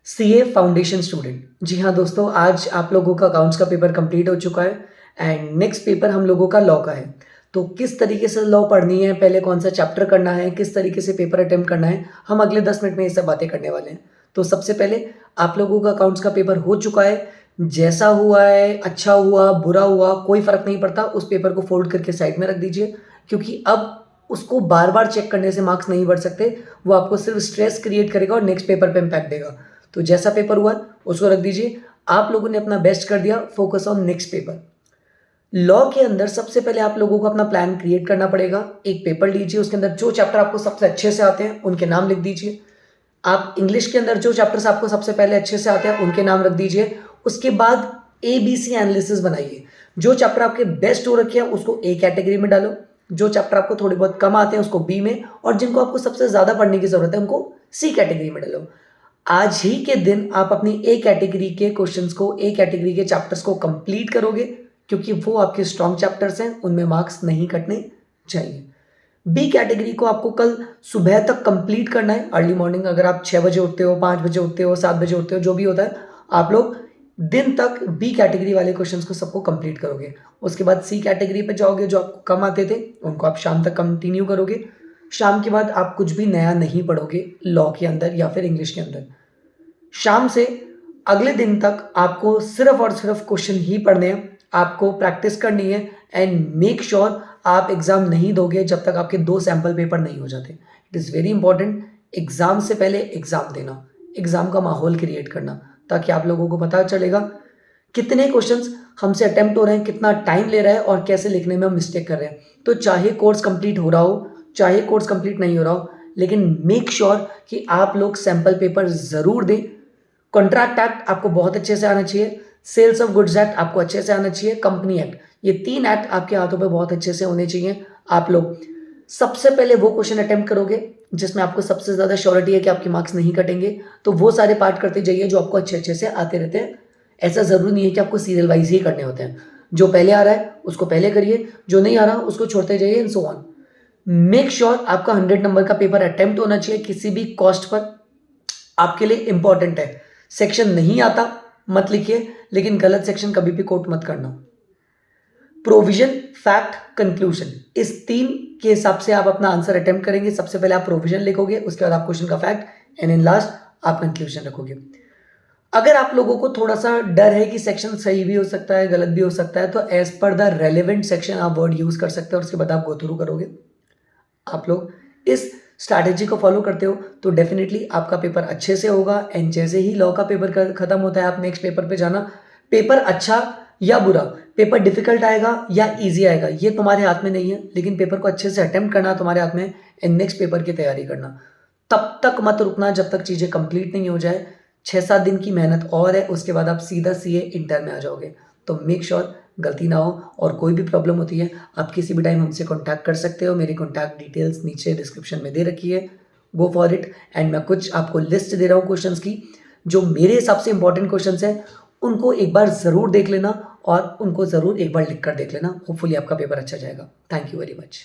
CA foundation student. जी हाँ दोस्तों, आज आप लोगों का अकाउंट्स का पेपर कंप्लीट हो चुका है एंड नेक्स्ट पेपर हम लोगों का लॉ का है। तो किस तरीके से लॉ पढ़नी है, पहले कौन सा चैप्टर करना है, किस तरीके से पेपर अटेम्प्ट करना है, हम अगले 10 मिनट में ये सब बातें करने वाले हैं। तो सबसे पहले आप लोगों का अकाउंट्स का पेपर हो चुका है। जैसा हुआ है, अच्छा हुआ बुरा हुआ, कोई फ़र्क नहीं पड़ता। उस पेपर को फोल्ड करके साइड में रख दीजिए, क्योंकि अब उसको बार बार चेक करने से मार्क्स नहीं बढ़ सकते। वो आपको सिर्फ स्ट्रेस क्रिएट करेगा और नेक्स्ट पेपर पे इम्पैक्ट देगा। तो जैसा पेपर हुआ उसको रख दीजिए। आप लोगों ने अपना बेस्ट कर दिया, focus on next paper. Law के अंदर सबसे पहले आप लोगों को अपना प्लान क्रिएट करना पड़ेगा। एक पेपर लीजिए, उसके अंदर जो चैप्टर आपको सबसे अच्छे से आते हैं उनके नाम लिख दीजिए। आप इंग्लिश के अंदर जो चैप्टर्स आपको सबसे पहले अच्छे से आते हैं उनके नाम रख दीजिए। उसके बाद ABC एनालिसिस बनाइए। जो चैप्टर आपके बेस्ट हो रखे हैं उसको A कैटेगरी में डालो, जो चैप्टर आपको थोड़े बहुत कम आते हैं उसको B में, और जिनको आपको सबसे ज़्यादा पढ़ने की ज़रूरत है उनको C कैटेगरी में डालो। आज ही के दिन आप अपनी A कैटेगरी के क्वेश्चंस को, A कैटेगरी के चैप्टर्स को कंप्लीट करोगे, क्योंकि वो आपके स्ट्रॉन्ग चैप्टर्स हैं, उनमें मार्क्स नहीं कटने चाहिए। B कैटेगरी को आपको कल सुबह तक कंप्लीट करना है, अर्ली मॉर्निंग। अगर आप 6 बजे उठते हो, 5 बजे उठते हो, 7 बजे उठते हो, जो भी होता है, आप लोग दिन तक B कैटेगरी वाले क्वेश्चंस को सबको कंप्लीट करोगे। उसके बाद C कैटेगरी पे जाओगे, जो आपको कम आते थे उनको आप शाम तक कंटिन्यू करोगे। शाम के बाद आप कुछ भी नया नहीं पढ़ोगे लॉ के अंदर या फिर इंग्लिश के अंदर। शाम से अगले दिन तक आपको सिर्फ और सिर्फ क्वेश्चन ही पढ़ने हैं, आपको प्रैक्टिस करनी है एंड मेक श्योर आप एग्ज़ाम नहीं दोगे जब तक आपके 2 सैम्पल पेपर नहीं हो जाते। It is very important, exam से पहले एग्ज़ाम देना, एग्ज़ाम का माहौल क्रिएट करना, ताकि आप लोगों को पता चलेगा कितने क्वेश्चंस हमसे अटेम्प्ट हो रहे हैं, कितना टाइम ले रहा है और कैसे लिखने में हम मिस्टेक कर रहे हैं। तो चाहे कोर्स कंप्लीट हो रहा हो, चाहे कोर्स कंप्लीट नहीं हो रहा हो, लेकिन मेक श्योर कि आप लोग सैम्पल पेपर ज़रूर दें। कॉन्ट्रैक्ट एक्ट आपको बहुत अच्छे से आना चाहिए, सेल्स ऑफ गुड्स एक्ट आपको अच्छे से आना चाहिए, कंपनी एक्ट, ये 3 एक्ट आपके हाथों पे बहुत अच्छे से होने चाहिए। आप लोग सबसे पहले वो क्वेश्चन अटेम्प्ट करोगे जिसमें आपको सबसे ज़्यादा श्योरिटी है कि आपके मार्क्स नहीं कटेंगे, तो वो सारे पार्ट करते जाइए जो आपको अच्छे अच्छे से आते रहते हैं। ऐसा ज़रूरी नहीं है कि आपको सीरियल वाइज ही करने होते हैं। जो पहले आ रहा है उसको पहले करिए, जो नहीं आ रहा उसको छोड़ते जाइए and so on. Make sure आपका 100 नंबर का पेपर अटेम्प्ट होना चाहिए किसी भी कॉस्ट पर, आपके लिए इंपॉर्टेंट है। सेक्शन नहीं आता मत लिखिए, लेकिन गलत सेक्शन कभी भी कोट मत करना। प्रोविजन, फैक्ट, कंक्लूजन, इस 3 के हिसाब से आप अपना आंसर अटेम्प्ट करेंगे। सबसे पहले आप प्रोविजन लिखोगे, उसके बाद आप क्वेश्चन का फैक्ट एंड इन लास्ट आप कंक्लूजन रखोगे। अगर आप लोगों को थोड़ा सा डर है कि सेक्शन सही भी हो सकता है, गलत भी हो सकता है, तो एज पर द रेलेवेंट सेक्शन आप वर्ड यूज कर सकते हैं और उसके बाद आप गो थ्रू करोगे। आप लोग इस स्ट्रैटेजी को फॉलो करते हो तो डेफिनेटली आपका पेपर अच्छे से होगा। एंड जैसे ही लॉ का पेपर खत्म होता है, आप नेक्स्ट पेपर पे जाना। पेपर अच्छा या बुरा, पेपर डिफिकल्ट आएगा या इजी आएगा, ये तुम्हारे हाथ में नहीं है, लेकिन पेपर को अच्छे से अटेम्प्ट करना तुम्हारे हाथ में है एंड नेक्स्ट पेपर की तैयारी करना। तब तक मत रुकना जब तक चीज़ें कंप्लीट नहीं हो जाए। 6-7 दिन की मेहनत और है, उसके बाद आप सीधा सीए इंटर में आ जाओगे। तो मेक श्योर गलती ना हो, और कोई भी प्रॉब्लम होती है आप किसी भी टाइम हमसे कॉन्टैक्ट कर सकते हो। मेरी कॉन्टैक्ट डिटेल्स नीचे डिस्क्रिप्शन में दे रखी है, गो फॉर इट। एंड मैं कुछ आपको लिस्ट दे रहा हूँ क्वेश्चंस की, जो मेरे हिसाब से इंपॉर्टेंट क्वेश्चंस हैं, उनको एक बार ज़रूर देख लेना और उनको ज़रूर एक बार लिख कर देख लेना। होपफुली आपका पेपर अच्छा जाएगा। Thank you very much.